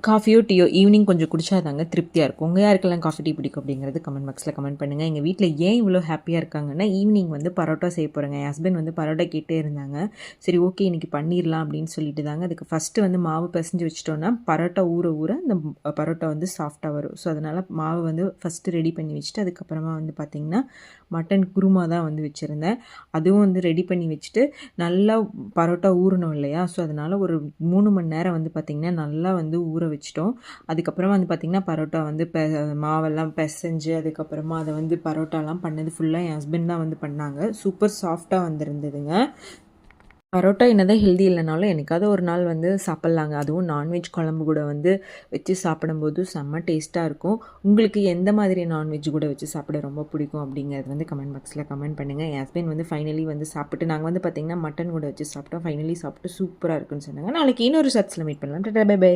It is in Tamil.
காஃபியோ டீயோ ஈவினிங் கொஞ்சம் குடிச்சாதாங்க திருப்தியாக இருக்கும். உங்கள் யாருக்கெல்லாம் காஃபி டீ பிடிக்கும் அப்படிங்கிறது கமெண்ட் பாக்ஸில் கமெண்ட் பண்ணுங்கள். எங்கள் வீட்டில் ஏன் இவ்வளோ ஹாப்பியாக இருக்காங்கன்னா, ஈவினிங் வந்து பரோட்டா செய்ய போகிறேங்க. என் ஹஸ்பண்ட் வந்து பரோட்டா கேட்டே இருந்தாங்க. சரி ஓகே இன்றைக்கி பண்ணிடலாம் அப்படின்னு சொல்லிட்டு தாங்க. அதுக்கு ஃபஸ்ட்டு வந்து மாவு பிசைஞ்சு வச்சிட்டோன்னா பரோட்டா ஊற ஊற அந்த பரோட்டா வந்து சாஃப்டாக வரும். ஸோ அதனால் மாவு வந்து ஃபஸ்ட்டு ரெடி பண்ணி வச்சுட்டு அதுக்கப்புறமா வந்து பார்த்திங்கன்னா மட்டன் குருமா தான் வந்து வச்சுருந்தேன். அதுவும் வந்து ரெடி பண்ணி வச்சுட்டு நல்லா பரோட்டா ஊறணும் இல்லையா? ஸோ அதனால் ஒரு 3 மணி நேரம் வந்து பார்த்திங்கன்னா நல்லா வந்து ஊற வச்சிட்டோம். அதுக்கப்புறமா வந்து பார்த்திங்கன்னா பரோட்டா வந்து மாவெல்லாம் பிசைஞ்சு அதுக்கப்புறமா அதை வந்து பரோட்டாலாம் பண்ணது ஃபுல்லாக என் ஹஸ்பண்ட் தான் வந்து பண்ணாங்க. சூப்பர் சாஃப்டாக வந்திருந்ததுங்க. பரோட்டா என்னதான் ஹெல்தி இல்லைனாலும் என்னைக்காவது ஒரு நாள் வந்து சாப்பிட்லாங்க. அதுவும் நான்வெஜ் குழம்பு கூட வந்து வச்சு சாப்பிடும்போது செம்ம டேஸ்ட்டாக இருக்கும். உங்களுக்கு எந்த மாதிரி நான்வெஜ் கூட வச்சு சாப்பிட ரொம்ப பிடிக்கும் அப்படிங்கிறது வந்து கமெண்ட் பாக்ஸில் கமெண்ட் பண்ணுங்கள். என் ஹஸ்பண்ட் வந்து ஃபைனலி வந்து சாப்பிட்டு நாங்கள் வந்து பார்த்திங்கன்னா மட்டன் கூட வச்சு சாப்பிட்டோம். ஃபைனலி சாப்பிட்டு சூப்பராக இருக்குன்னு சொன்னாங்க. நாளைக்கு இன்னொரு ஷார்ட்ஸில் மீட் பண்ணலாம். Bye by.